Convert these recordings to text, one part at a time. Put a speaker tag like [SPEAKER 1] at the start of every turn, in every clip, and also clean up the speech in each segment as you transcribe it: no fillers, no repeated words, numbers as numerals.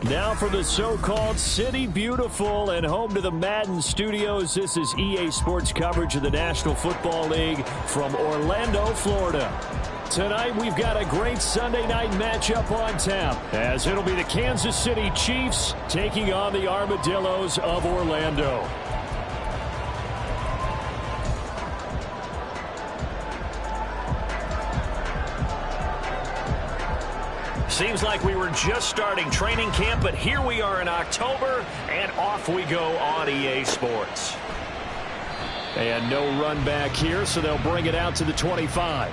[SPEAKER 1] Now for the so-called City Beautiful and home to the Madden Studios. This is EA Sports coverage of the National Football League from Orlando, Florida. Tonight we've got a great Sunday night matchup on tap, as it'll be the Kansas City Chiefs taking on the Armadillos of Orlando.
[SPEAKER 2] Seems like we were just starting training camp, but here we are in October, and off we go on EA Sports.
[SPEAKER 1] And no run back here, so they'll bring it out to the 25.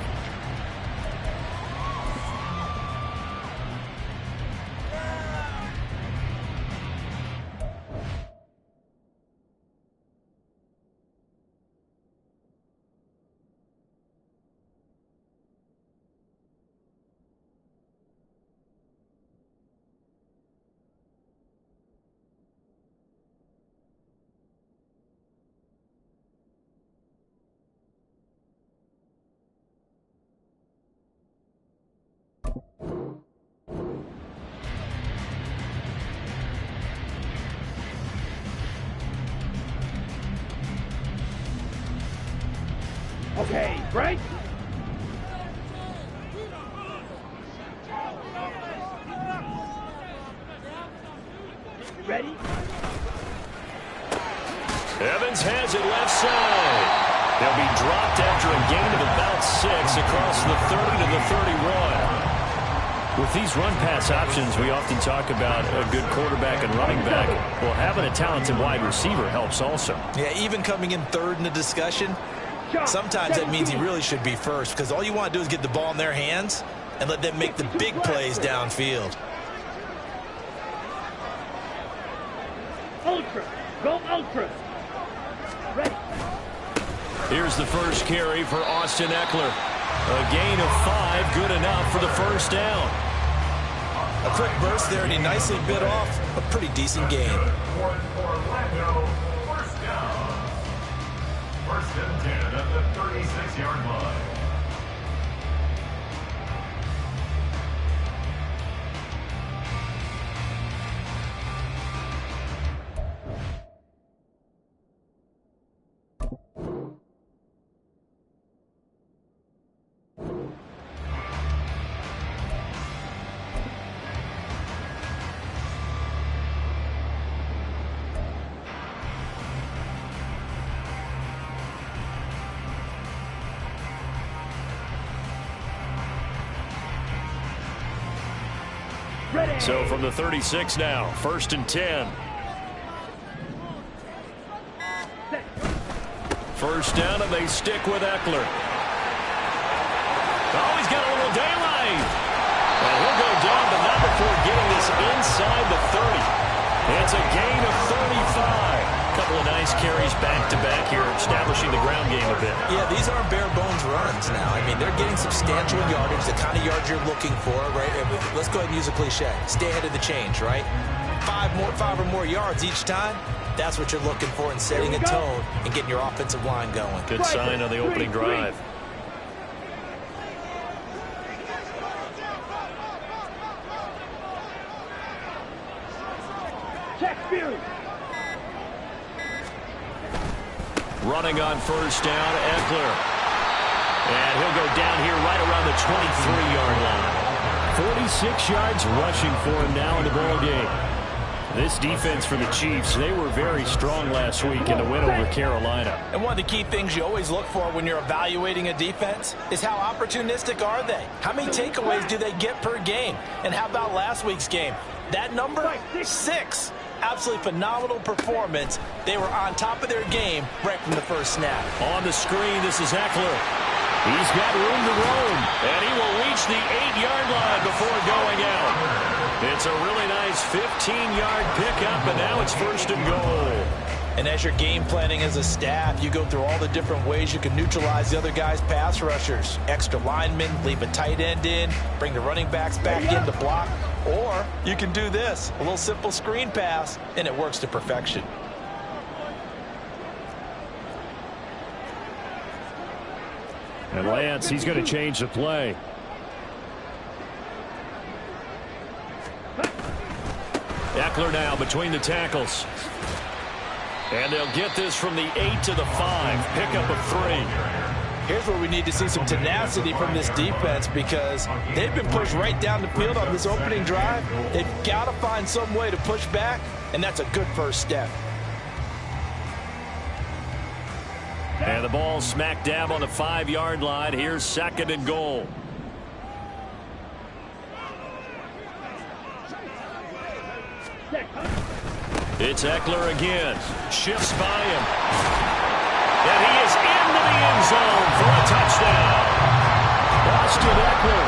[SPEAKER 3] Okay, break. Ready?
[SPEAKER 1] Evans has it left side. They'll be dropped after a gain of about 6 across the 30 to the 31. With these run-pass options, we often talk about a good quarterback and running back. Well, having a talented wide receiver helps also.
[SPEAKER 4] Yeah, even coming in third in the discussion, sometimes that means he really should be first, because all you want to do is get the ball in their hands and let them make the big plays downfield.
[SPEAKER 3] Ultra. Go ultra. Ready.
[SPEAKER 1] Here's the first carry for Austin Eckler. A gain of 5, good enough for the first down.
[SPEAKER 4] A quick burst there, and he nicely bit off a pretty decent gain.
[SPEAKER 5] First and 10 at the 36-yard line.
[SPEAKER 1] So from the 36 now, first and 10. First down, and they stick with Eckler. Oh, he's got a little daylight. And he'll go down, but not before getting this inside the 30. It's a gain of 35. A couple of nice carries back-to-back here, establishing the ground game a bit.
[SPEAKER 4] Yeah, these aren't bare-bones runs now. I mean, they're getting substantial yardage, the kind of yards you're looking for, right? Let's go ahead and use a cliche. Stay ahead of the change, right? 5 or more yards each time. That's what you're looking for in setting a tone and getting your offensive line going.
[SPEAKER 1] Good sign on the opening drive.
[SPEAKER 3] Check view.
[SPEAKER 1] Running on first down, Eckler. And he'll go down here right around the 23-yard line. 46 yards rushing for him now in the ball game. This defense for the Chiefs, they were very strong last week in the win over Carolina.
[SPEAKER 4] And one of the key things you always look for when you're evaluating a defense is how opportunistic are they? How many takeaways do they get per game? And how about last week's game? That number, 6. Absolutely phenomenal performance. They were on top of their game right from the first snap.
[SPEAKER 1] On the screen, this is Eckler. He's got room to roam, and he will reach the 8-yard line before going out. It's a really nice 15-yard pickup, and now it's first and goal.
[SPEAKER 4] And as you're game planning as a staff, you go through all the different ways you can neutralize the other guy's pass rushers. Extra linemen, leave a tight end in, bring the running backs back in to block. Or you can do this, a little simple screen pass, and it works to perfection.
[SPEAKER 1] And Lance, he's going to change the play. Eckler now between the tackles. And they'll get this from the 8 to the 5. Pickup of 3.
[SPEAKER 4] Here's where we need to see some tenacity from this defense because they've been pushed right down the field on this opening drive. They've got to find some way to push back, and that's a good first step.
[SPEAKER 1] And the ball smack dab on the 5-yard line. Here's 2nd and goal. It's Eckler again. Shifts by him. And he is into the end zone for a touchdown. Austin Eckler,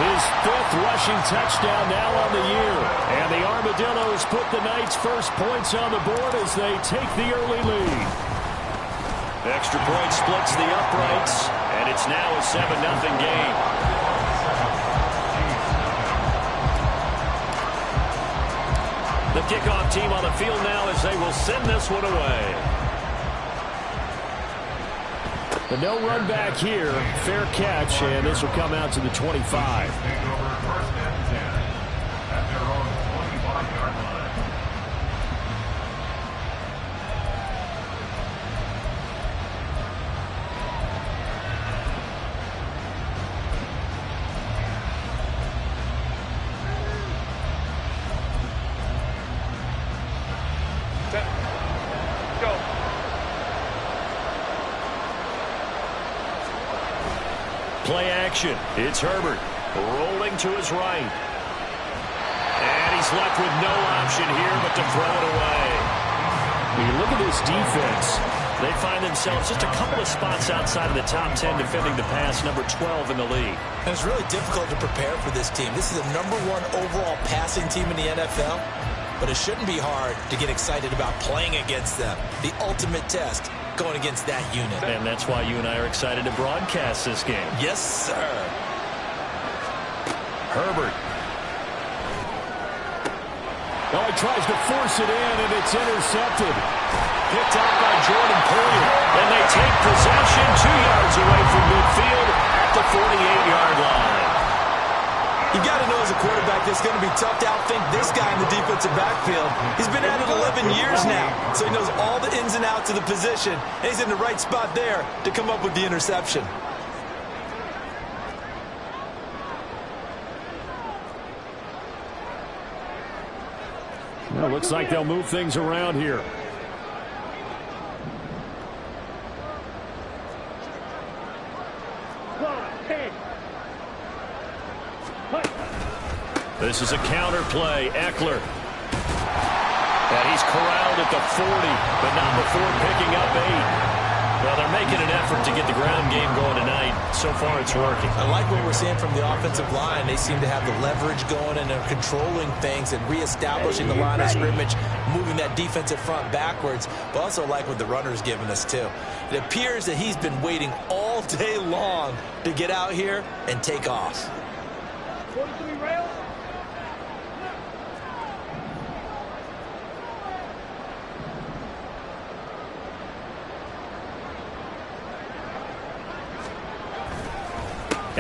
[SPEAKER 1] his 5th rushing touchdown now on the year. And the Armadillos put the Knights' first points on the board as they take the early lead. Extra point splits the uprights, and it's now a 7-0 game. The kickoff team on the field now as they will send this one away. But no run back here. Fair catch, and this will come out to the 25. Play action. It's Herbert rolling to his right. And he's left with no option here but to throw it away. When you look at this defense, they find themselves just a couple of spots outside of the top 10 defending the pass, number 12 in the league.
[SPEAKER 4] And it's really difficult to prepare for this team. This is the #1 overall passing team in the NFL, but it shouldn't be hard to get excited about playing against them. The ultimate test. Going against that unit.
[SPEAKER 1] And that's why you and I are excited to broadcast this game.
[SPEAKER 4] Yes, sir.
[SPEAKER 1] Herbert. Oh, he tries to force it in, and it's intercepted. Picked out by Jordan Poyer. And they take possession 2 yards away from midfield at the 48-yard line.
[SPEAKER 4] You got to know as a quarterback it's going to be tough to outthink this guy in the defensive backfield. He's been at it 11 years now, so he knows all the ins and outs of the position, and he's in the right spot there to come up with the interception.
[SPEAKER 1] Well, looks like they'll move things around here. This is a counter play. Eckler. And he's corralled at the 40, but not before picking up 8. Well, they're making an effort to get the ground game going tonight. So far, it's working.
[SPEAKER 4] I like what we're seeing from the offensive line. They seem to have the leverage going, and they're controlling things and reestablishing the line of scrimmage, moving that defensive front backwards. But also like what the runner's giving us, too. It appears that he's been waiting all day long to get out here and take off.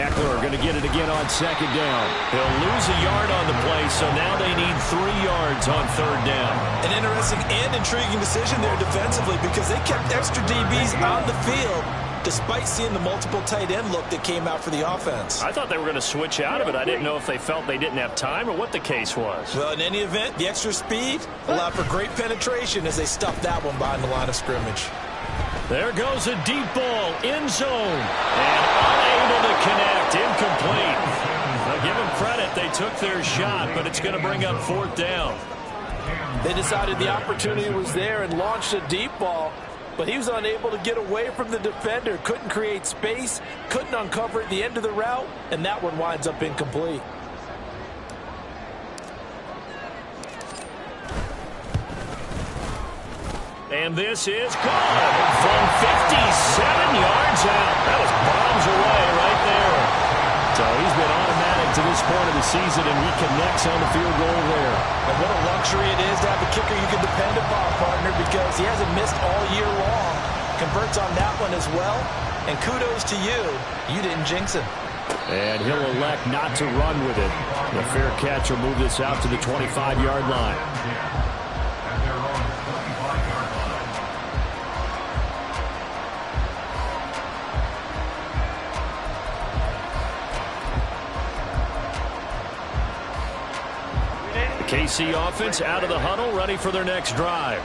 [SPEAKER 1] Eckler going to get it again on 2nd down. He'll lose a yard on the play, so now they need 3 yards on 3rd down.
[SPEAKER 4] An interesting and intriguing decision there defensively because they kept extra DBs on the field despite seeing the multiple tight end look that came out for the offense.
[SPEAKER 1] I thought they were going to switch out of it. I didn't know if they felt they didn't have time or what the case was.
[SPEAKER 4] Well, in any event, the extra speed allowed for great penetration as they stuffed that one behind the line of scrimmage.
[SPEAKER 1] There goes a deep ball, end zone, and unable to connect, incomplete. Now give them credit, they took their shot, but it's going to bring up 4th down.
[SPEAKER 4] They decided the opportunity was there and launched a deep ball, but he was unable to get away from the defender, couldn't create space, couldn't uncover at the end of the route, and that one winds up incomplete.
[SPEAKER 1] And this is good from 57 yards out. That was bombs away right there. So he's been automatic to this point of the season, and he connects on the field goal there.
[SPEAKER 4] And what a luxury it is to have a kicker you can depend upon, partner, because he hasn't missed all year long. Converts on that one as well. And kudos to you. You didn't jinx him.
[SPEAKER 1] And he'll elect not to run with it. The fair catch will move this out to the 25-yard line.
[SPEAKER 5] At their own 25-yard line.
[SPEAKER 1] The KC offense out of the huddle, ready for their next drive.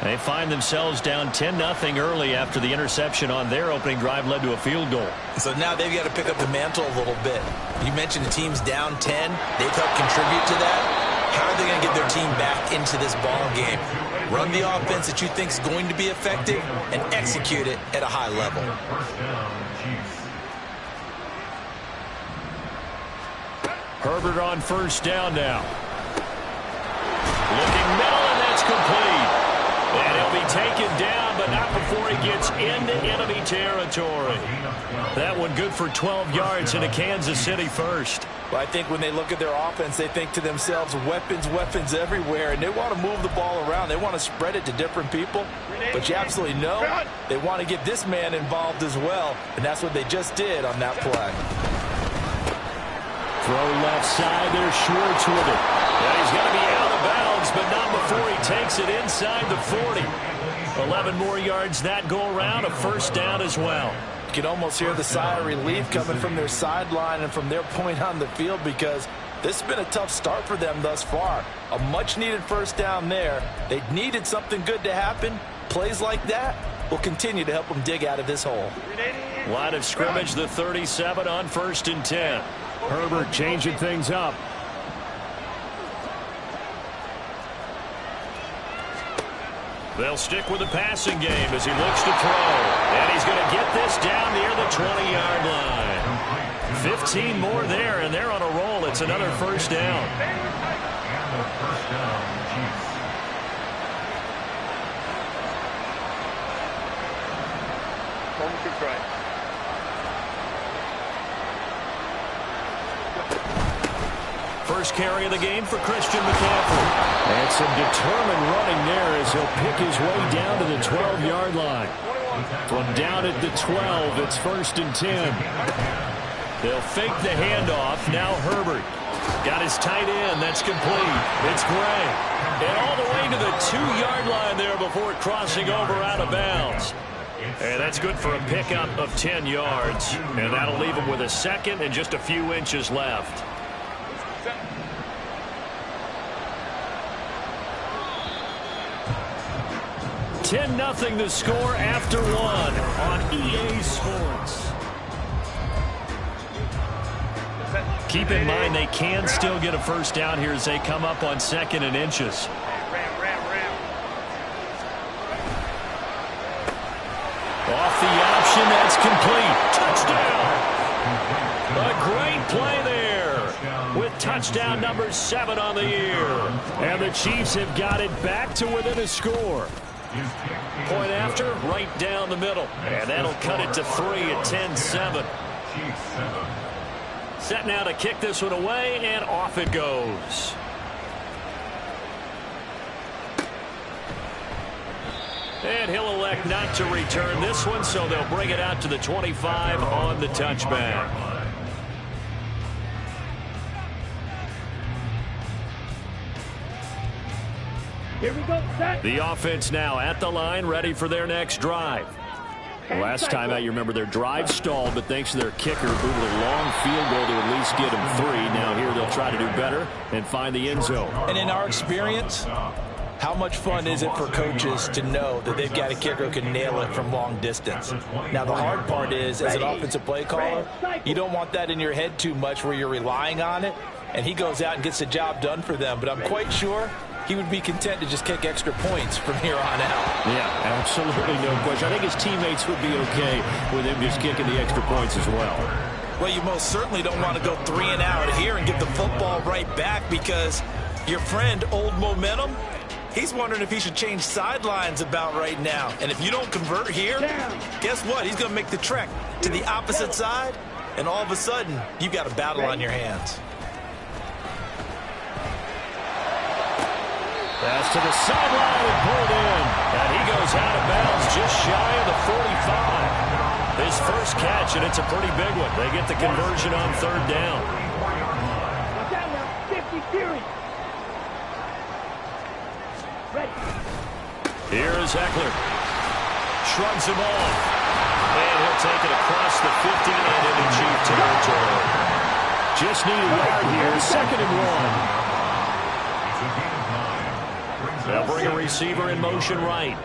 [SPEAKER 1] They find themselves down 10-0 early after the interception on their opening drive led to a field goal.
[SPEAKER 4] So now they've got to pick up the mantle a little bit. You mentioned the team's down 10. They've helped contribute to that. How are they going to get their team back into this ball game? Run the offense that you think is going to be effective and execute it at a high level.
[SPEAKER 5] First down, Chiefs.
[SPEAKER 1] Herbert on first down now. Looking middle, and that's complete. And he'll be taken down, but not before he gets into enemy territory. That one good for 12 yards into Kansas City first.
[SPEAKER 4] Well, I think when they look at their offense, they think to themselves, weapons, weapons everywhere, and they want to move the ball around. They want to spread it to different people. But you absolutely know they want to get this man involved as well, and that's what they just did on that play.
[SPEAKER 1] Throw left side, there's Schwartz with it. And he's going to be out of bounds, but not before he takes it inside the 40. 11 more yards that go around, a first down as well.
[SPEAKER 4] You can almost hear the sigh of relief coming from their sideline and from their point on the field, because this has been a tough start for them thus far. A much-needed first down there. They needed something good to happen. Plays like that will continue to help them dig out of this hole.
[SPEAKER 1] Line of scrimmage, the 37 on 1st and 10. Herbert changing things up. They'll stick with the passing game as he looks to throw. And he's going to get this down near the 20-yard line. 15 more there, and they're on a roll. It's another first down.
[SPEAKER 5] And the first down, Chiefs.
[SPEAKER 1] First carry of the game for Christian McCaffrey. And some determined running there as he'll pick his way down to the 12-yard line. From down at the 12, it's 1st and 10. They'll fake the handoff. Now Herbert. Got his tight end. That's complete. It's Gray. And all the way to the 2-yard line there before crossing over out of bounds. And that's good for a pickup of 10 yards. And that'll leave him with a second and just a few inches left. 10-0 the score after one on EA Sports. Keep in mind they can still get a first down here as they come up on 2nd and inches. Off the option, that's complete. Touchdown! A great play there with touchdown number 7 on the year. And the Chiefs have got it back to within a score. Point after, right down the middle. And that'll cut it to 3 at 10-7. Set now to kick this one away, and off it goes. And he'll elect not to return this one, so they'll bring it out to the 25 on the touchback.
[SPEAKER 3] Here we go, set.
[SPEAKER 1] The offense now at the line, ready for their next drive. Last time out, you remember their drive stalled, but thanks to their kicker, booted a long field goal to at least get them 3. Now here they'll try to do better and find the end zone.
[SPEAKER 4] And in our experience, how much fun is it for coaches to know that they've got a kicker who can nail it from long distance? Now, the hard part is, as an offensive play caller, you don't want that in your head too much where you're relying on it, and he goes out and gets the job done for them. But I'm quite sure he would be content to just kick extra points from here on out.
[SPEAKER 1] Yeah, absolutely no question. I think his teammates would be okay with him just kicking the extra points as well.
[SPEAKER 4] Well, you most certainly don't want to go 3 and out here and get the football right back, because your friend, Old Momentum, he's wondering if he should change sidelines about right now. And if you don't convert here, guess what? He's going to make the trek to the opposite side, and all of a sudden, you've got a battle on your hands.
[SPEAKER 1] Pass to the sideline and pulled in. And he goes out of bounds just shy of the 45. His first catch, and it's a pretty big one. They get the conversion on third down.
[SPEAKER 3] Watch out now. 50 series. Ready.
[SPEAKER 1] Here's Eckler. Shrugs him off. And he'll take it across the 50 and into Chief territory. Just need a yard here. 2nd and 1. They'll bring a receiver in motion right.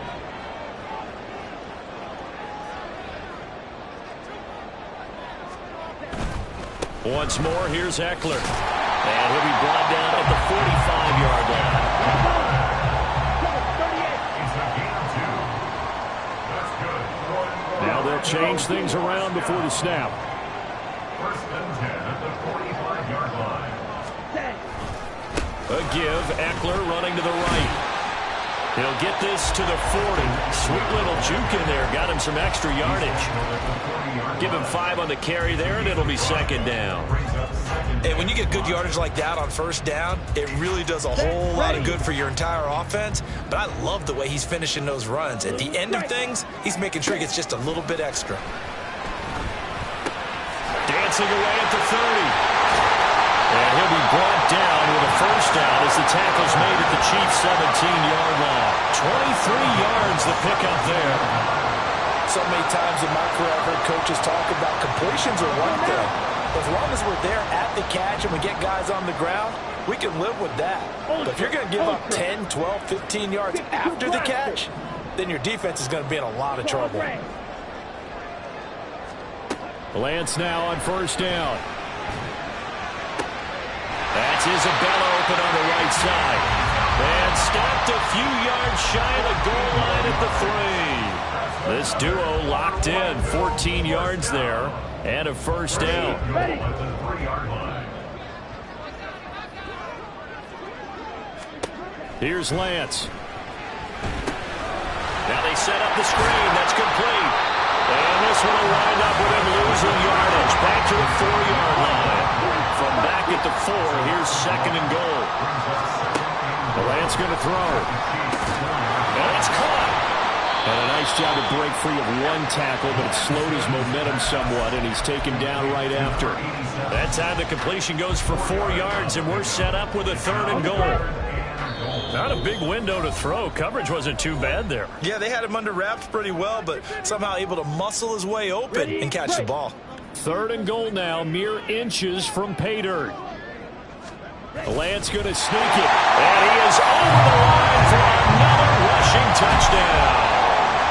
[SPEAKER 1] Once more, here's Eckler. And he'll be brought down at the 45-yard line. Now they'll change things around before the snap.
[SPEAKER 5] 1st and 10 at the 45-yard line.
[SPEAKER 1] A give. Eckler running to the right. He'll get this to the 40. Sweet little juke in there. Got him some extra yardage. Give him 5 on the carry there, and it'll be 2nd down.
[SPEAKER 4] And when you get good yardage like that on 1st down, it really does a whole lot of good for your entire offense. But I love the way he's finishing those runs. At the end of things, he's making sure he gets just a little bit extra.
[SPEAKER 1] Dancing away at the 30. And he'll be brought down with a 1st down as the tackle's made at the Chiefs' 17-yard line. 23 yards the pickup there.
[SPEAKER 4] So many times in my career I've heard coaches talk about completions are one thing. As long as we're there at the catch and we get guys on the ground, we can live with that. But if you're going to give up 10, 12, 15 yards after the catch, then your defense is going to be in a lot of trouble.
[SPEAKER 1] Lance now on 1st down. That's Isabella open on the right side. And stopped a few yards shy of the goal line at the 3. This duo locked in. 14 yards there and a 1st down. Here's Lance. Now they set up the screen. That's complete. And this one will wind up with him losing yardage. Back to the 4-yard line. From back at the 4, here's 2nd and goal. Lance going to throw. And it's caught. And a nice job to break free of 1 tackle, but it slowed his momentum somewhat, and he's taken down right after. That time the completion goes for 4 yards, and we're set up with a 3rd and goal. Not a big window to throw. Coverage wasn't too bad there.
[SPEAKER 4] Yeah, they had him under wraps pretty well, but somehow able to muscle his way open and catch the ball.
[SPEAKER 1] 3rd and goal now, mere inches from pay dirt. Lance going to sneak it, and he is over the line for another rushing touchdown.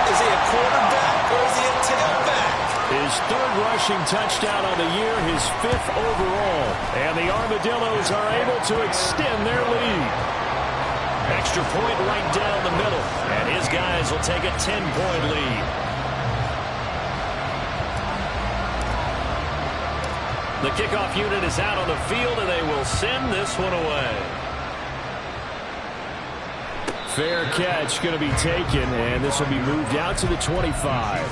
[SPEAKER 4] Is he a quarterback or is he a tailback?
[SPEAKER 1] His 3rd rushing touchdown on the year, his 5th overall. And the Armadillos are able to extend their lead. Extra point right down the middle. And his guys will take a 10-point lead. The kickoff unit is out on the field, and they will send this one away. Fair catch going to be taken, and this will be moved out to the 25.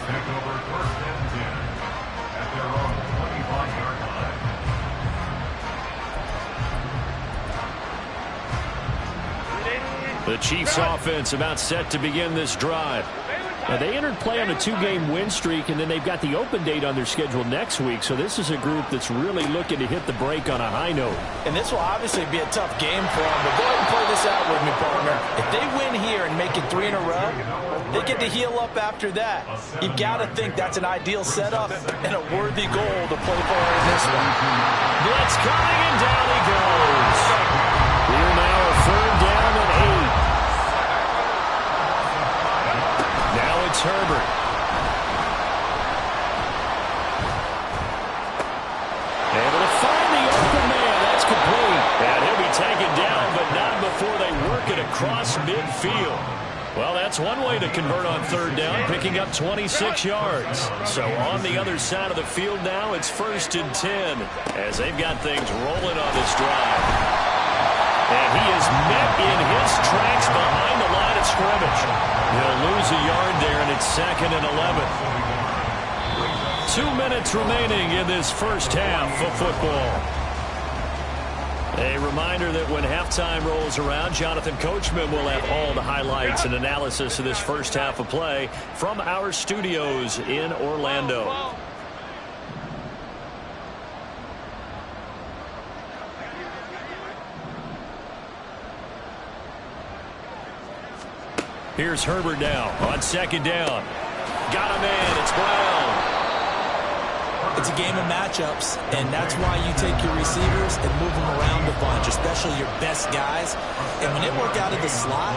[SPEAKER 1] The Chiefs offense about set to begin this drive. Now, they entered play on a 2-game win streak, and then they've got the open date on their schedule next week. So this is a group that's really looking to hit the break on a high note.
[SPEAKER 4] And this will obviously be a tough game for them. But go ahead and play this out with me, partner. If they win here and make it 3 in a row, they get to heal up after that. You've got to think that's an ideal setup and a worthy goal to play for in this one.
[SPEAKER 1] Blitz coming, and down he goes. We're now a 3rd down and 8. Now it's Herbert. Able to find the open man. That's complete. And he'll be taken down, but not before they work it across midfield. Well, that's one way to convert on 3rd down, picking up 26 yards. So on the other side of the field now, it's 1st and 10 as they've got things rolling on this drive. And he is met in his tracks behind the line of scrimmage. He'll lose a yard there, and it's 2nd and 11. 2 minutes remaining in this first half of football. A reminder that when halftime rolls around, Jonathan Coachman will have all the highlights and analysis of this first half of play from our studios in Orlando. Here's Herbert now on second down. Got a man. It's Brown.
[SPEAKER 4] It's a game of matchups, and that's why you take your receivers and move them around a bunch, especially your best guys. And when they work out of the slot,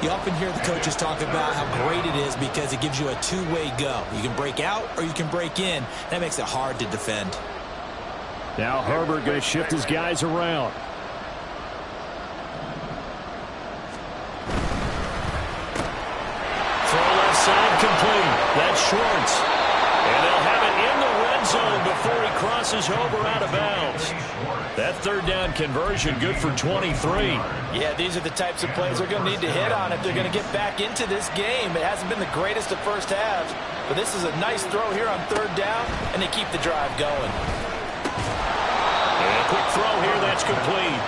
[SPEAKER 4] you often hear the coaches talk about how great it is because it gives you a two-way go. You can break out or you can break in. That makes it hard to defend.
[SPEAKER 1] Now Herbert going to shift his guys around. Side complete. That's Schwartz. And they'll have it in the red zone before he crosses over out of bounds. That third down conversion good for 23.
[SPEAKER 4] Yeah, these are the types of plays they're going to need to hit on if they're going to get back into this game. It hasn't been the greatest of first halves, but this is a nice throw here on third down, and they keep the drive going.
[SPEAKER 1] And a quick throw here. That's complete.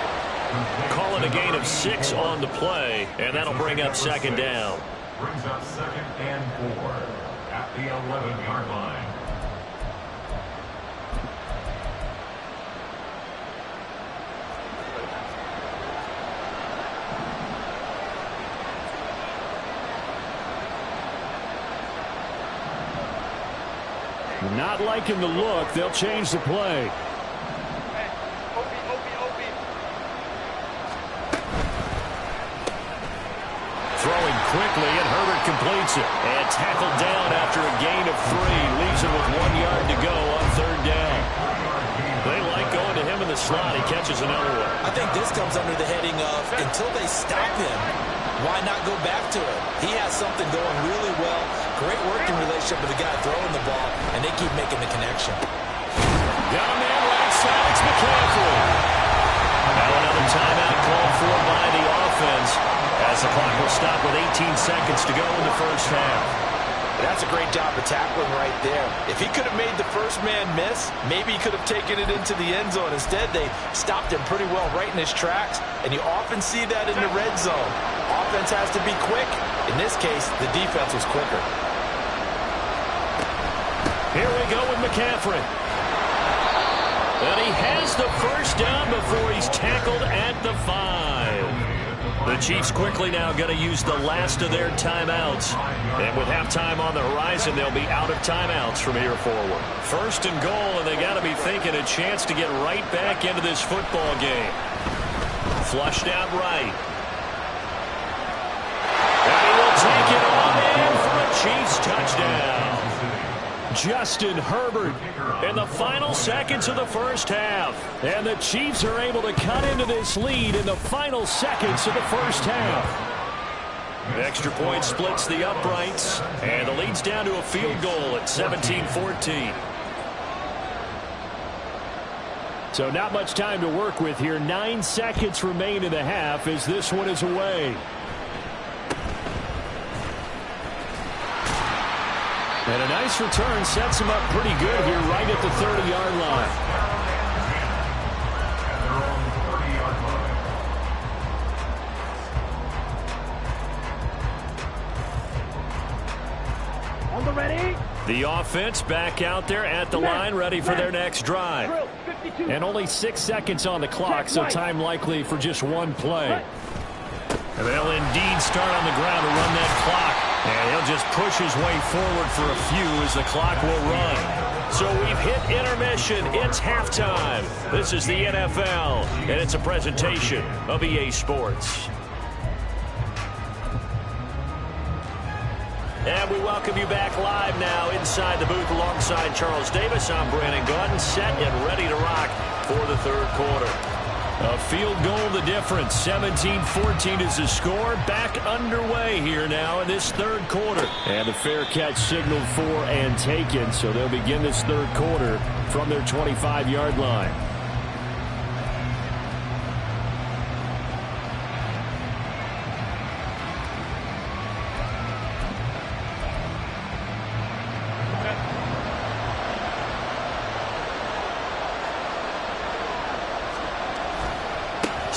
[SPEAKER 1] Calling a gain of 6 on the play, and that'll bring up second down.
[SPEAKER 5] Brings up 2nd and 4 at the 11-yard line.
[SPEAKER 1] Not liking the look. They'll change the play. Throwing quickly, and Herbert completes it. And tackled down after a gain of 3. Leaves him with 1 yard to go on third down. They like going to him in the slot. He catches another one.
[SPEAKER 4] I think this comes under the heading of until they stop him, why not go back to it? He has something going really well. Great working relationship with the guy throwing the ball, and they keep making the connection.
[SPEAKER 1] Got a man right side. It's McCaffrey. Now another timeout called for by the offense, as the clock will stop with 18 seconds to go in the first half.
[SPEAKER 4] That's a great job of tackling right there. If he could have made the first man miss, maybe he could have taken it into the end zone. Instead, they stopped him pretty well right in his tracks, and you often see that in the red zone. Offense has to be quick. In this case, the defense was quicker.
[SPEAKER 1] Here we go with McCaffrey. And he has the first down before he's tackled at the 5. The Chiefs quickly now going to use the last of their timeouts. And with halftime on the horizon, they'll be out of timeouts from here forward. First and goal, and they got to be thinking a chance to get right back into this football game. Flushed out right. And he will take it on in for a Chiefs touchdown. Justin Herbert in the final seconds of the first half. And the Chiefs are able to cut into this lead in the final seconds of the first half. Extra point splits the uprights, and the lead's down to a field goal at 17-14. So not much time to work with here. 9 seconds remain in the half as this one is away. And a nice return sets him up pretty good here right at the 30-yard line.
[SPEAKER 3] On the ready.
[SPEAKER 1] The offense back out there at the line, ready for their next drive. And only 6 seconds on the clock, so time likely for just one play. And they'll indeed start on the ground to run that clock. And he'll just push his way forward for a few as the clock will run. So we've hit intermission. It's halftime. This is the NFL, and it's a presentation of EA Sports. And we welcome you back live now inside the booth alongside Charles Davis. I'm Brandon Gaudin, set and ready to rock for the third quarter. A field goal the difference. 17-14 is the score. Back underway here now in this third quarter. And the fair catch signaled for and taken. So they'll begin this third quarter from their 25-yard line.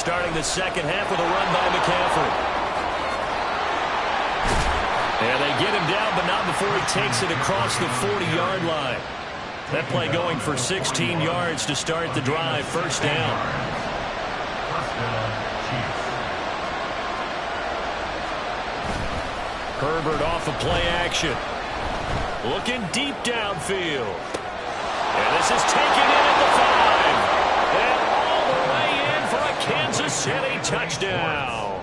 [SPEAKER 1] starting the second half with a run by McCaffrey. And they get him down, but not before he takes it across the 40-yard line. That play going for 16 yards to start the drive. First down. Herbert off of play action. Looking deep downfield. And this is taken in at the 5. And all the way in for a Kansas City touchdown.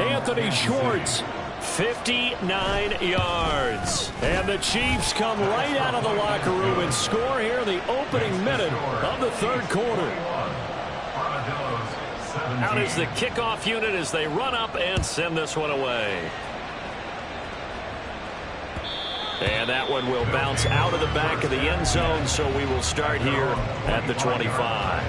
[SPEAKER 1] Anthony Schwartz, 59 yards. And the Chiefs come right out of the locker room and score here in the opening minute of the third quarter.
[SPEAKER 2] Out is the kickoff unit as they run up and send this one away. And that one will bounce out of the back of the end zone, so we will start here at the 25.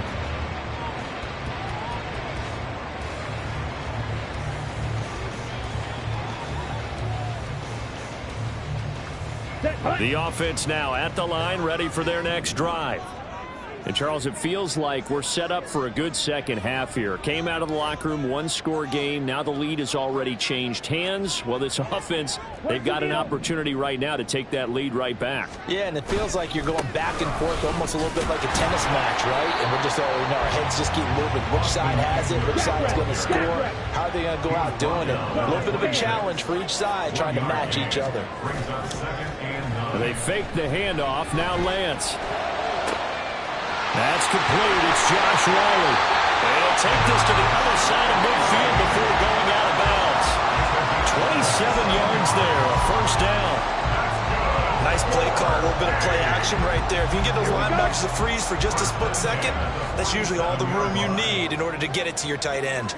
[SPEAKER 1] The offense now at the line, ready for their next drive. And, Charles, it feels like we're set up for a good second half here. Came out of the locker room, one-score game. Now the lead has already changed hands. Well, this offense, they've got an opportunity right now to take that lead right back.
[SPEAKER 4] Yeah, and it feels like you're going back and forth almost a little bit like a tennis match, right? And we're just all, our heads just keep moving. Which side has it? Which side's going to score? How are they going to go out doing it? A little bit of a challenge for each side trying to match each other.
[SPEAKER 1] They fake the handoff. Now Lance. That's complete. It's Josh Riley. They'll take this to the other side of midfield before going out of bounds. 27 yards there, a first down.
[SPEAKER 4] Nice play call, a little bit of play action right there. If you can get those linebackers to freeze for just a split second, that's usually all the room you need in order to get it to your tight end.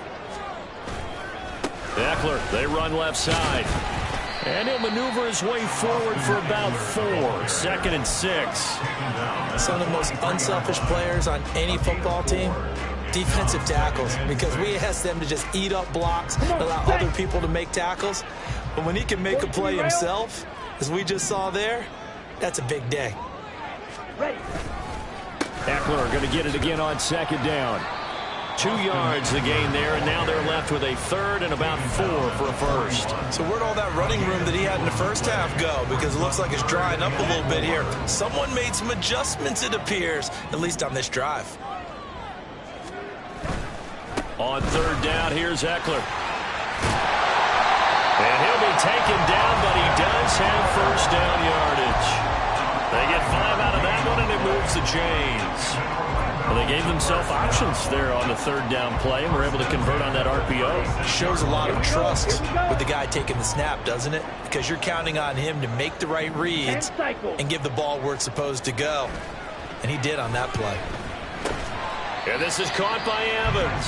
[SPEAKER 1] Eckler, they run left side. And he'll maneuver his way forward for about 4. 2nd and 6.
[SPEAKER 4] Some of the most unselfish players on any football team, defensive tackles, because we ask them to just eat up blocks, allow other people to make tackles. But when he can make a play himself, as we just saw there, that's a big day.
[SPEAKER 1] Eckler going to get it again on 2nd down. 2 yards the gain there, and now they're left with a 3rd and about 4 for a first.
[SPEAKER 4] So where'd all that running room that he had in the first half go? Because it looks like it's drying up a little bit here. Someone made some adjustments, it appears, at least on this drive.
[SPEAKER 1] On 3rd down, here's Eckler. And he'll be taken down, but he does have first down yardage. They get 5 out of that one, and it moves the chains. Well, they gave themselves options there on the 3rd down play, and were able to convert on that RPO.
[SPEAKER 4] Shows a lot of trust with the guy taking the snap, doesn't it? Because you're counting on him to make the right reads and give the ball where it's supposed to go. And he did on that play.
[SPEAKER 1] And this is caught by Evans.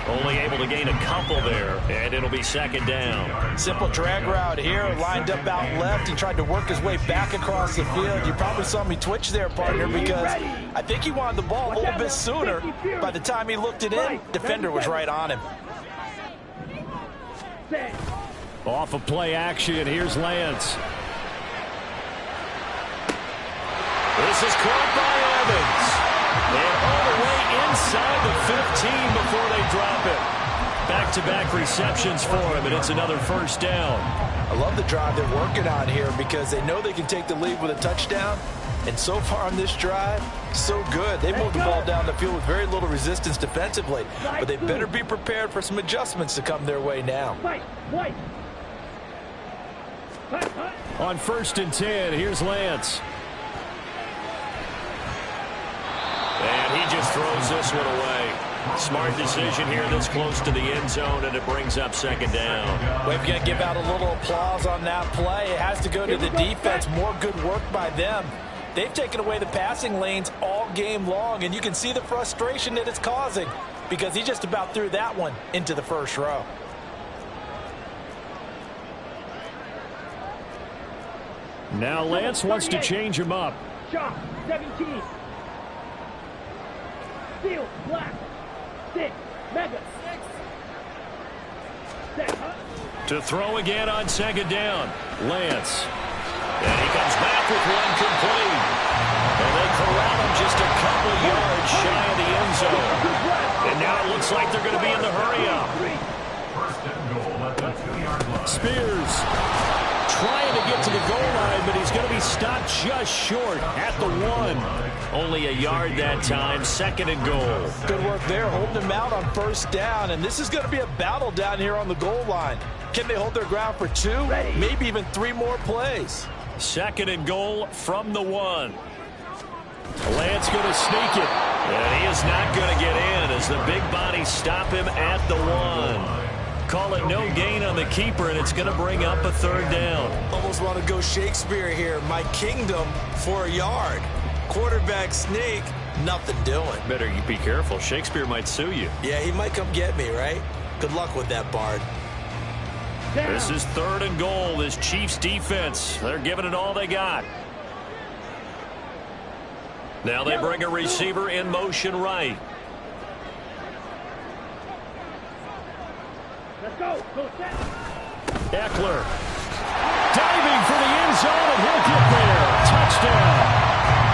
[SPEAKER 1] Only able to gain a couple there, and it'll be 2nd down.
[SPEAKER 4] Simple drag route here, lined up out left. He tried to work his way back across the field. You probably saw me twitch there, partner, because I think he wanted the ball a little bit sooner. By the time he looked it in, defender was right on him.
[SPEAKER 1] Off of play action, here's Lance. This is caught by Evans. And all the way inside the 15 before they drop it. Back-to-back receptions for him, and it's another first down.
[SPEAKER 4] I love the drive they're working on here because they know they can take the lead with a touchdown. And so far on this drive, so good. They moved the ball down the field with very little resistance defensively. But they better be prepared for some adjustments to come their way now.
[SPEAKER 1] On 1st and 10, here's Lance. And he just throws this one away. Smart decision here this close to the end zone, and it brings up 2nd down.
[SPEAKER 4] Well, if you're going to give out a little applause on that play, it has to go to the defense. More good work by them. They've taken away the passing lanes all game long, and you can see the frustration that it's causing because he just about threw that one into the first row.
[SPEAKER 1] Now Lance wants to change him up.
[SPEAKER 3] Shot, 17. Steel, black, 6, mega, 6.
[SPEAKER 1] To throw again on 2nd down. Lance. And he comes back with one complete. And they corral him just a couple yards shy of the end zone. And
[SPEAKER 2] Now it looks like they're going to be in the hurry-up.
[SPEAKER 5] First and goal at the 2-yard line.
[SPEAKER 1] Spears trying to get to the goal line, but he's going to be stopped just short at the 1.
[SPEAKER 2] Only a yard that time, 2nd and goal.
[SPEAKER 4] Good work there, holding them out on first down, and this is going to be a battle down here on the goal line. Can they hold their ground for 2, maybe even 3 more plays?
[SPEAKER 2] 2nd and goal from the 1. Lance going to sneak it. And he is not going to get in as the big bodies stop him at the 1. Call it no gain on the keeper, and it's going to bring up a 3rd down.
[SPEAKER 4] Almost want to go Shakespeare here. My kingdom for a yard. Quarterback sneak, nothing doing.
[SPEAKER 2] Better you be careful. Shakespeare might sue you.
[SPEAKER 4] Yeah, he might come get me, right? Good luck with that, Bard.
[SPEAKER 2] This is 3rd and goal. This Chiefs defense, they're giving it all they got. Now they bring a receiver in motion right.
[SPEAKER 3] Let's go. Go set.
[SPEAKER 1] Eckler diving for the end zone, and he'll get there. Touchdown.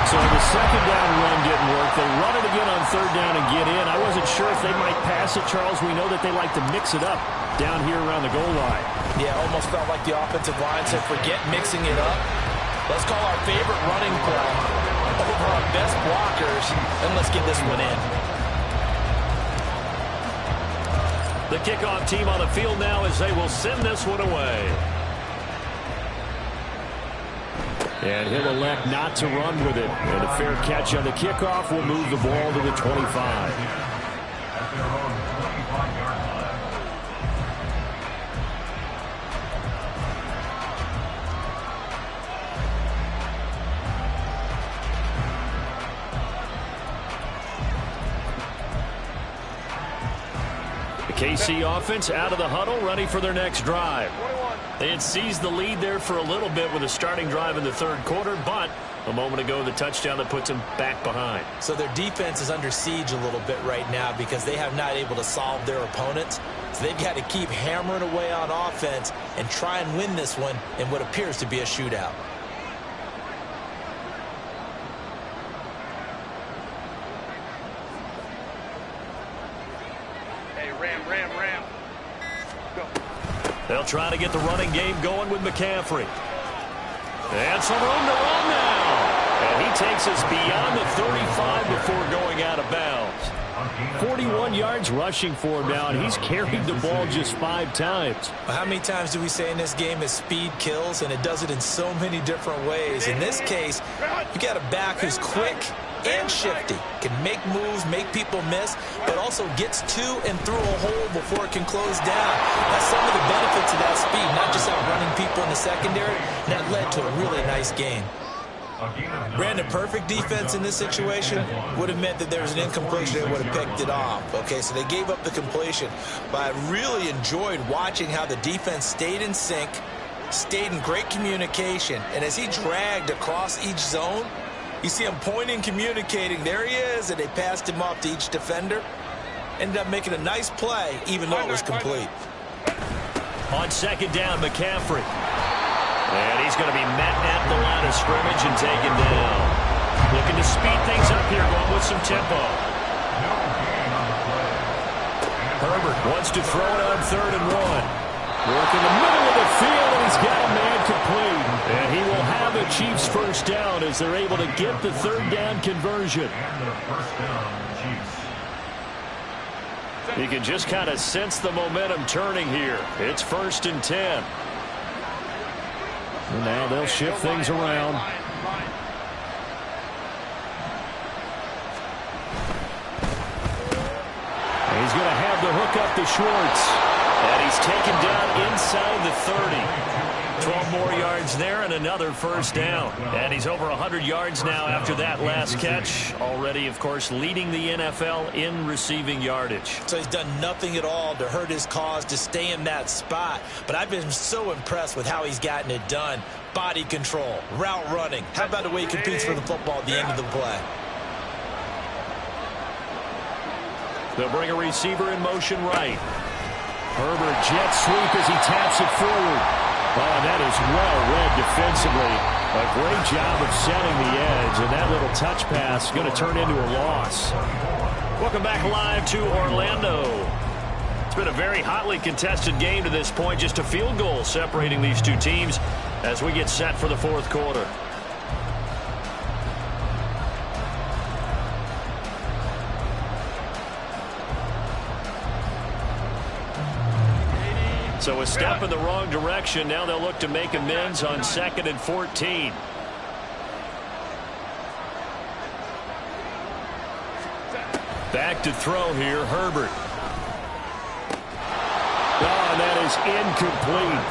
[SPEAKER 1] So the 2nd down run didn't work. They run it again on 3rd down and get in. I wasn't sure if they might pass it, Charles. We know that they like to mix it up down here around the goal line.
[SPEAKER 4] Yeah, almost felt like the offensive line said, forget mixing it up. Let's call our favorite running play over our best blockers, and let's get this one in.
[SPEAKER 2] The kickoff team on the field now as they will send this one away.
[SPEAKER 1] And he'll elect not to run with it. And a fair catch on the kickoff will move the ball to the 25.
[SPEAKER 5] At their own 25-yard line.
[SPEAKER 2] KC offense out of the huddle, ready for their next drive. They had seized the lead there for a little bit with a starting drive in the 3rd quarter, but a moment ago the touchdown that puts them back behind.
[SPEAKER 4] So their defense is under siege a little bit right now because they have not able to solve their opponents. So they've got to keep hammering away on offense and try and win this one in what appears to be a shootout.
[SPEAKER 3] Ram. Go.
[SPEAKER 2] They'll try to get the running game going with McCaffrey. And some room to run now. And he takes us beyond the 35 before going out of bounds.
[SPEAKER 1] 41 yards rushing for him now, and he's carried the ball just 5 times.
[SPEAKER 4] How many times do we say in this game is speed kills, and it does it in so many different ways. In this case, you got a back who's quick and shifty, can make moves, make people miss, but also gets to and through a hole before it can close down. That's some of the benefits of that speed, not just outrunning people in the secondary. That led to a really nice game. Brandon, perfect defense in this situation would have meant that there was an incompletion and would have picked it off. Okay, so they gave up the completion, but I really enjoyed watching how the defense stayed in sync, stayed in great communication, and as he dragged across each zone, you see him pointing, communicating. There he is, and they passed him off to each defender. Ended up making a nice play, even though it was complete.
[SPEAKER 2] On 2nd down, McCaffrey. And he's going to be met at the line of scrimmage and taken down. Looking to speed things up here, going with some tempo. Herbert wants to throw it on 3rd and 1. Work in the middle of the field, and he's got a man complete. And he will have a Chiefs first down as they're able to get the 3rd down conversion.
[SPEAKER 5] And their first down, Chiefs.
[SPEAKER 2] You can just kind of sense the momentum turning here. It's 1st and 10.
[SPEAKER 1] And now they'll shift things around. And he's going to have the hook up to Schwartz.
[SPEAKER 2] And he's taken down inside the 30. 12 more yards there and another first down. And he's over 100 yards now after that last catch. Already, of course, leading the NFL in receiving yardage.
[SPEAKER 4] So he's done nothing at all to hurt his cause, to stay in that spot. But I've been so impressed with how he's gotten it done. Body control, route running. How about the way he competes for the football at the end of the play?
[SPEAKER 2] They'll bring a receiver in motion right.
[SPEAKER 1] Herbert jet sweep as he taps it forward. Oh, that is well read defensively. A great job of setting the edge, and that little touch pass is going to turn into a loss.
[SPEAKER 2] Welcome back live to Orlando. It's been a very hotly contested game to this point. Just a field goal separating these two teams as we get set for the fourth quarter. So a step in the wrong direction. Now they'll look to make amends on 2nd and 14. Back to throw here, Herbert.
[SPEAKER 1] Oh, and that is incomplete.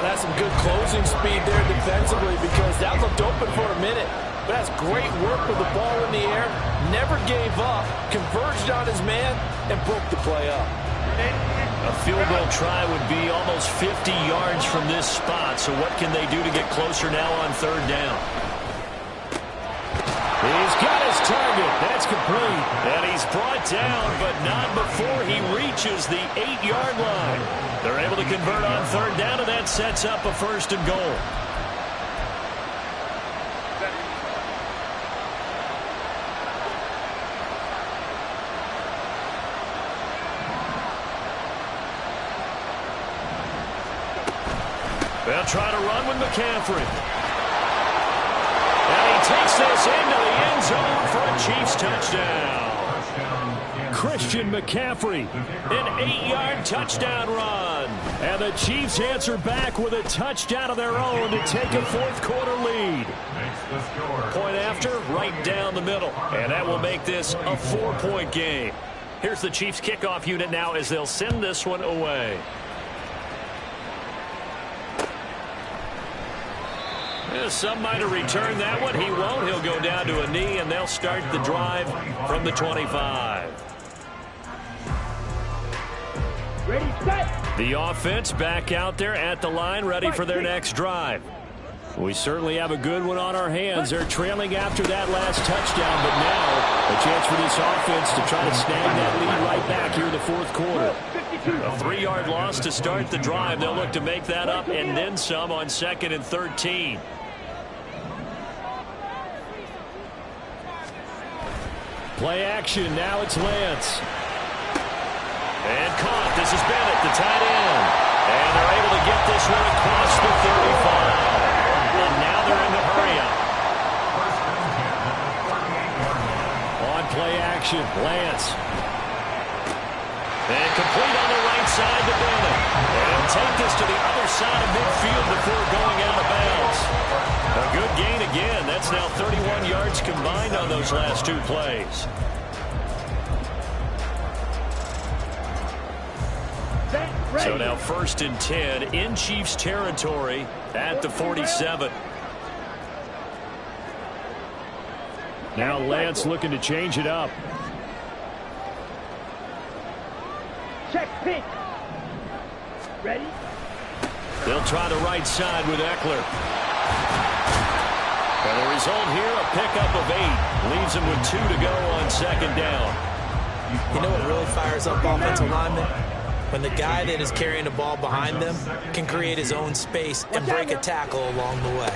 [SPEAKER 4] That's some good closing speed there defensively because that looked open for a minute. But that's great work with the ball in the air. Never gave up, converged on his man, and broke the play up.
[SPEAKER 2] A field goal try would be almost 50 yards from this spot. So what can they do to get closer now on 3rd down?
[SPEAKER 1] He's got his target. That's complete.
[SPEAKER 2] And he's brought down, but not before he reaches the 8-yard line. They're able to convert on 3rd down, and that sets up a 1st and goal. They'll try to run with McCaffrey. And he takes this into the end zone for a Chiefs touchdown.
[SPEAKER 1] Christian McCaffrey,
[SPEAKER 2] An 8-yard touchdown run.
[SPEAKER 1] and the Chiefs answer back with a touchdown of their own to take a fourth quarter lead.
[SPEAKER 2] Point after, right down the middle. And that will make this a 4-point game. Here's the Chiefs kickoff unit now as they'll send this one away. Some might have returned that one. He won't. He'll go down to a knee, and they'll start the drive from the 25.
[SPEAKER 3] Ready, set.
[SPEAKER 2] The offense back out there at the line, ready for their next drive.
[SPEAKER 1] We certainly have a good one on our hands. They're trailing after that last touchdown, but now a chance for this offense to try to snag that lead right back here in the fourth quarter.
[SPEAKER 2] A 3-yard loss to start the drive. They'll look to make that up and then some on 2nd and 13.
[SPEAKER 1] Play action. Now it's Lance.
[SPEAKER 2] And caught. This is Bennett, the tight end. And they're able to get this one across the 35. And now they're in the hurry-up.
[SPEAKER 1] On play action, Lance.
[SPEAKER 2] And complete on the right side to Bennett. And take this to the other side of midfield before going out of bounds. A good gain again. That's now 31 yards combined on those last 2 plays. So now 1st and 10 in Chiefs territory at the 47.
[SPEAKER 1] Now Lance looking to change it up.
[SPEAKER 3] Check pitch. Ready?
[SPEAKER 2] They'll try the right side with Eckler. And the result here, a pickup of 8. Leaves them with 2 to go on 2nd down.
[SPEAKER 4] You know what really fires up offensive linemen? When the guy that is carrying the ball behind them can create his own space and break a tackle along the way.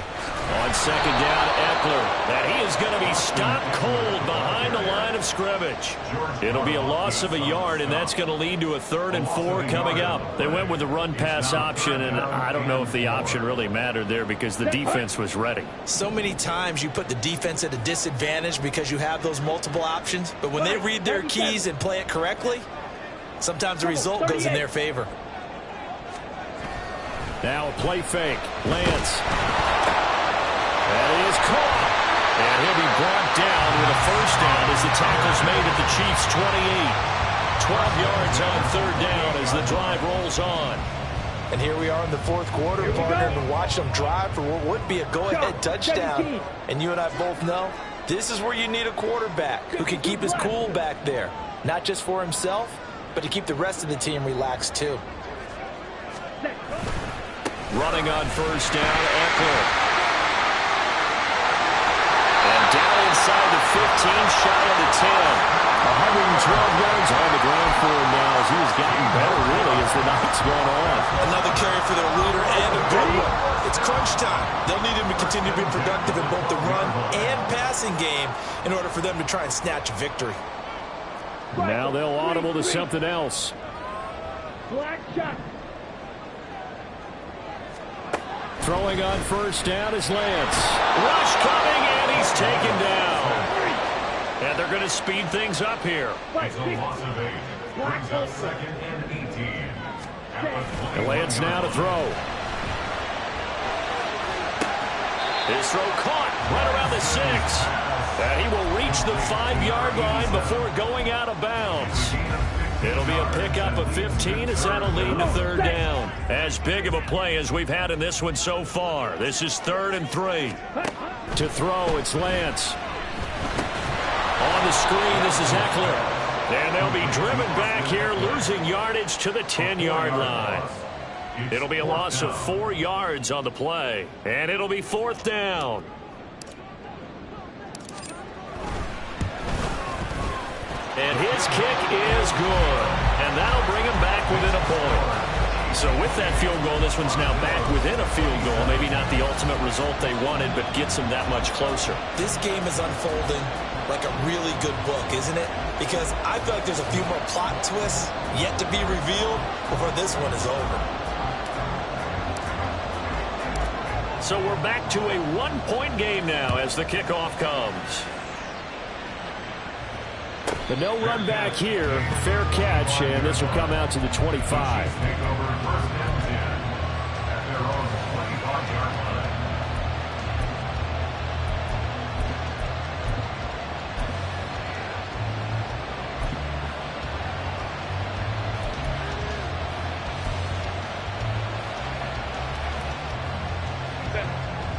[SPEAKER 2] On 2nd down, Eckler. And he is going to be stopped cold behind the line of scrimmage. It'll be a loss of a yard, and that's going to lead to a 3rd and 4 coming up. They went with the run-pass option, and I don't know if the option really mattered there because the defense was ready.
[SPEAKER 4] So many times you put the defense at a disadvantage because you have those multiple options, but when they read their keys and play it correctly, sometimes the result goes in their favor.
[SPEAKER 1] Now a play fake. Lance. That is caught.
[SPEAKER 2] And he'll be brought down with a 1st down as the tackle's made at the Chiefs' 28. 12 yards on 3rd down as the drive rolls on.
[SPEAKER 4] And here we are in the fourth quarter, partner, and watch them drive for what would be a go-ahead touchdown. And you and I both know this is where you need a quarterback who can keep his cool back there, not just for himself, but to keep the rest of the team relaxed too.
[SPEAKER 2] Running on 1st down, Eckler. And down inside the 15, shy of the 10.
[SPEAKER 1] 112 yards on the ground for him now as he has gotten better, really, as the night's gone on.
[SPEAKER 6] Another carry for their leader and a good one. It's crunch time. They'll need him to continue to be productive in both the run and passing game in order for them to try and snatch a victory.
[SPEAKER 1] Now they'll audible to something else.
[SPEAKER 3] Black shot.
[SPEAKER 1] Throwing on first down is Lance.
[SPEAKER 2] Rush coming, and he's taken down. And they're going to speed things up here.
[SPEAKER 5] It's a loss of 8. Brings up 2nd and 18.
[SPEAKER 1] And Lance now to throw.
[SPEAKER 2] His throw caught right around the 6. And he will reach the 5-yard line before going out of bounds. It'll be a pickup of 15 as that'll lead to 3rd down. As big of a play as we've had in this one so far. This is 3rd and 3.
[SPEAKER 1] To throw, it's Lance.
[SPEAKER 2] On the screen, this is Eckler. And they'll be driven back here, losing yardage to the 10-yard line. It'll be a loss of 4 yards on the play. And it'll be 4th down. And his kick is good. And that'll bring him back within a point. So with that field goal, this one's now back within a field goal. Maybe not the ultimate result they wanted, but gets them that much closer.
[SPEAKER 4] This game is unfolding like a really good book, isn't it? Because I feel like there's a few more plot twists yet to be revealed before this one is over.
[SPEAKER 2] So we're back to a 1-point game now as the kickoff comes.
[SPEAKER 1] The no run back here, fair catch, and this will come out to the 25.
[SPEAKER 5] Take over 1st and 10 at their own 25-yard line.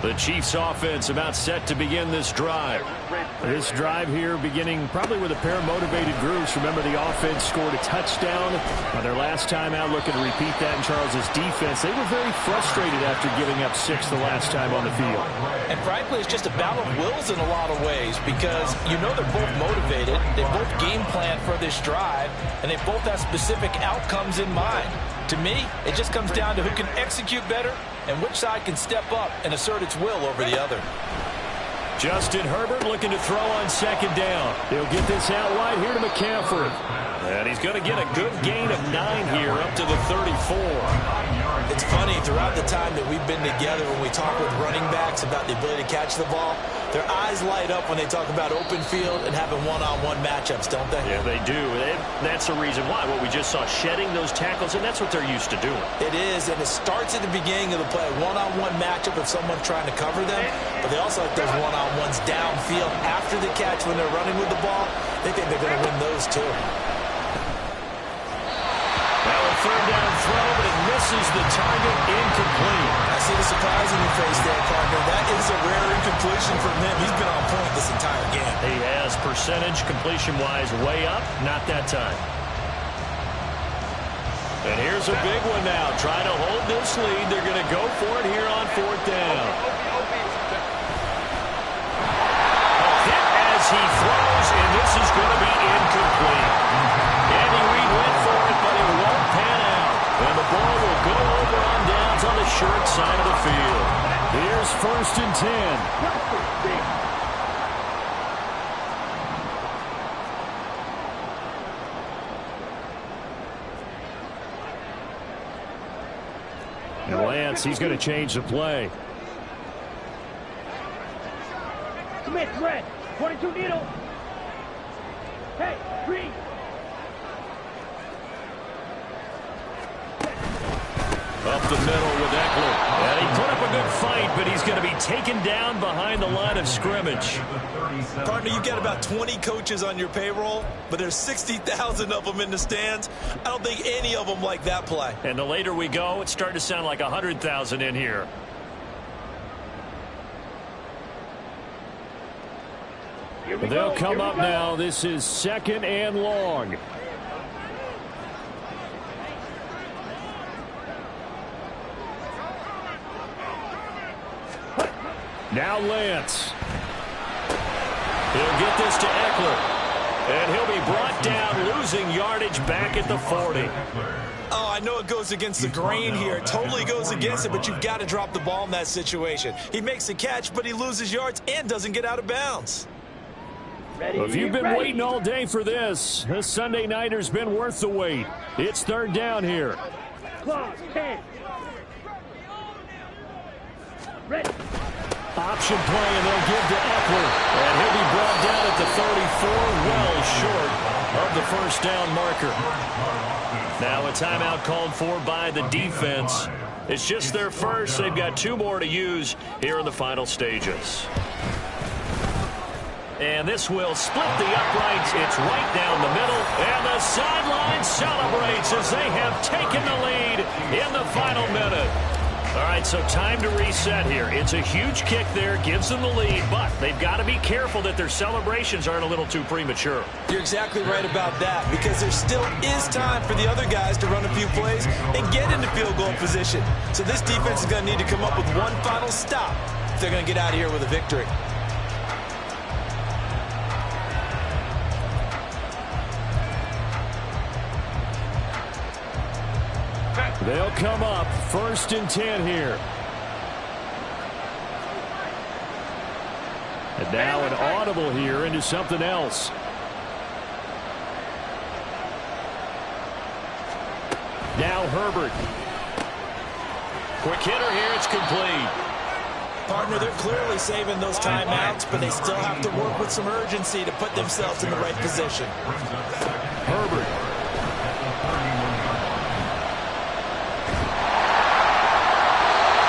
[SPEAKER 2] The Chiefs offense about set to begin this drive.
[SPEAKER 1] This drive here beginning probably with a pair of motivated groups. Remember, the offense scored a touchdown on their last time out, looking to repeat that in Charles's defense. They were very frustrated after giving up 6 the last time on the field.
[SPEAKER 4] And frankly, it's just a battle of wills in a lot of ways because you know they're both motivated. They both game plan for this drive, and they both have specific outcomes in mind. To me, it just comes down to who can execute better and which side can step up and assert its will over the other.
[SPEAKER 2] Justin Herbert looking to throw on 2nd down.
[SPEAKER 1] He'll get this out wide here to McCaffrey.
[SPEAKER 2] And he's going to get a good gain of 9 here up to the 34.
[SPEAKER 4] It's funny, throughout the time that we've been together when we talk with running backs about the ability to catch the ball, their eyes light up when they talk about open field and having one-on-one matchups, don't they?
[SPEAKER 2] Yeah, they do. That's the reason why. What we just saw, shedding those tackles, and that's what they're used to doing.
[SPEAKER 4] It is, and it starts at the beginning of the play. One-on-one matchup if someone's trying to cover them, but they also like those one-on-ones downfield after the catch when they're running with the ball. They think they're going to win those too.
[SPEAKER 2] Now a 3rd down throw, but it misses the target, incomplete.
[SPEAKER 4] I see the surprise in your face there, partner. That is a rare incompletion from him. He's been on point this entire game.
[SPEAKER 2] He has percentage completion-wise way up, not that time. And here's a big one now. Trying to hold this lead. They're going to go for it here on 4th down. As he throws, and this is going to be incomplete. Andy Reid went for it, but it won't pan out. And the ball will go over on downs on the short side of the field.
[SPEAKER 1] Here's 1st and 10. And Lance, he's going to change the play.
[SPEAKER 3] Smith, red. 22 needle. Hey, green.
[SPEAKER 2] Up the middle with Eckler. And he put up a good fight, but he's going to be taken down behind the line of scrimmage.
[SPEAKER 6] Partner, you've got about 20 coaches on your payroll, but there's 60,000 of them in the stands. I don't think any of them like that play.
[SPEAKER 2] And the later we go, it's starting to sound like 100,000 in here.
[SPEAKER 1] They'll come up now. This is 2nd and long. Now Lance.
[SPEAKER 2] He'll get this to Eckler. And he'll be brought down, losing yardage back at the 40.
[SPEAKER 6] Oh, I know it goes against the grain here. It totally goes against it, but you've got to drop the ball in that situation. He makes the catch, but he loses yards and doesn't get out of bounds.
[SPEAKER 1] If you've been waiting all day for this Sunday nighter's been worth the wait. It's third down here.
[SPEAKER 3] Clock, 10. Ready.
[SPEAKER 1] Option play, and they'll give to Eckler. And he'll be brought down at the 34, well short of the first down marker. Now a timeout called for by the defense. It's just their first. They've got 2 more to use here in the final stages. And this will split the uprights. It's right down the middle. And the sideline celebrates as they have taken the lead in the final minute. All right, so time to reset here. It's a huge kick there, gives them the lead, but they've got to be careful that their celebrations aren't a little too premature.
[SPEAKER 6] You're exactly right about that, because there still is time for the other guys to run a few plays and get into field goal position. So this defense is going to need to come up with one final stop if they're going to get out of here with a victory.
[SPEAKER 1] They'll come up 1st and 10 here. And now an audible here into something else. Now Herbert.
[SPEAKER 2] Quick hitter here. It's complete.
[SPEAKER 6] Partner, they're clearly saving those timeouts, but they still have to work with some urgency to put themselves in the right position.
[SPEAKER 1] Herbert.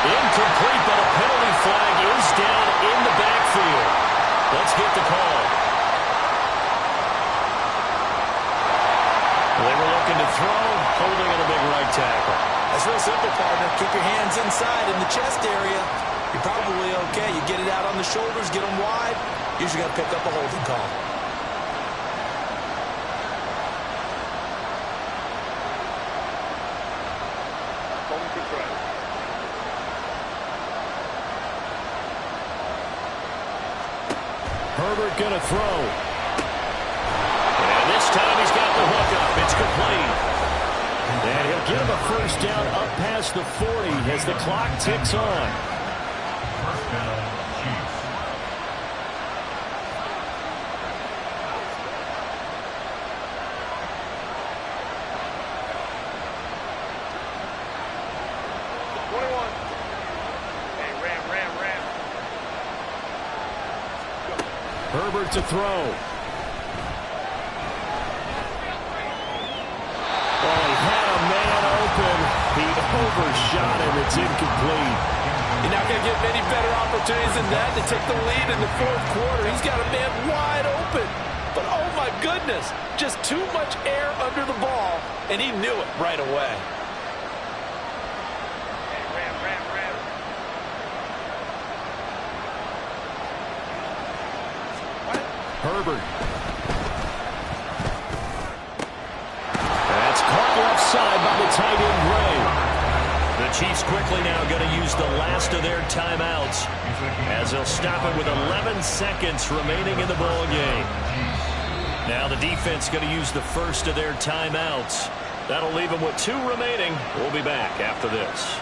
[SPEAKER 1] Incomplete, but a penalty flag is down in the backfield. Let's get the call. They were looking to throw, holding at a big right tackle.
[SPEAKER 6] That's real simple, partner. Keep your hands inside in the chest area. You're probably okay. You get it out on the shoulders, get them wide. Usually got to pick up a holding call.
[SPEAKER 1] Herbert going to throw. And this time he's got the hook up. It's complete. And he'll get him a first down up past the 40 as the clock ticks on.
[SPEAKER 5] First down, Chiefs.
[SPEAKER 1] Herbert to throw. Oh, he had a man open. He overshot him. It's incomplete.
[SPEAKER 4] You're not going to get many better opportunities than that to take the lead in the 4th quarter. He's got a man wide open. But, oh, my goodness, just too much air under the ball, and he knew it right away.
[SPEAKER 1] Herbert. That's caught left side by the tight end, Gray. The Chiefs quickly now going to use the last of their timeouts as they'll stop it with 11 seconds remaining in the ball game. Now the defense going to use the first of their timeouts. That'll leave them with 2 remaining. We'll be back after this.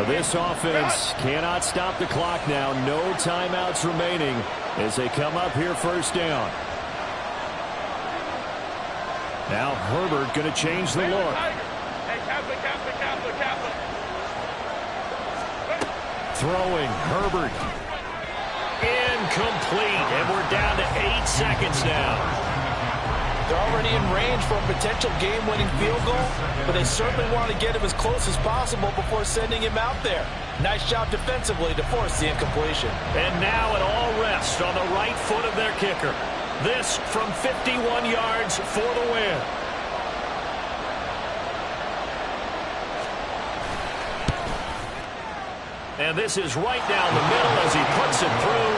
[SPEAKER 1] This offense cannot stop the clock now. No timeouts remaining as they come up here first down. Now Herbert going to change the look. Throwing, Herbert. Incomplete, and we're down to 8 seconds now.
[SPEAKER 4] They're already in range for a potential game-winning field goal, but they certainly want to get him as close as possible before sending him out there. Nice job defensively to force the incompletion.
[SPEAKER 1] And now it all rests on the right foot of their kicker. This from 51 yards for the win. And this is right down the middle as he puts it through.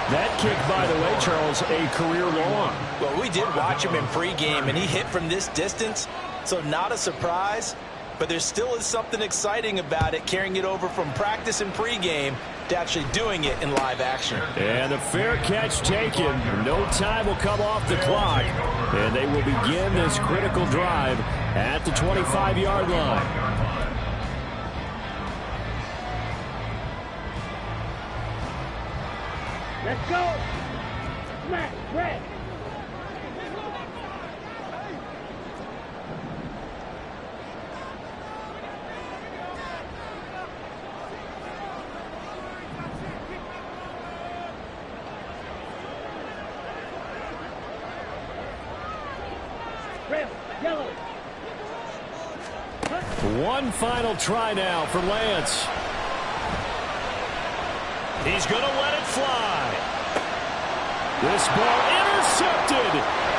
[SPEAKER 1] That kick, by the way, Charles, a career long.
[SPEAKER 4] Well, we did watch him in pregame, and he hit from this distance, so not a surprise. but there still is something exciting about it, carrying it over from practice and pregame to actually doing it in live action.
[SPEAKER 1] And the fair catch taken. No time will come off the clock, and they will begin this critical drive at the 25-yard line.
[SPEAKER 3] Let's go. Smack, red. Red, yellow.
[SPEAKER 1] One final try now for Lance.
[SPEAKER 2] He's going to let it fly.
[SPEAKER 1] This ball intercepted.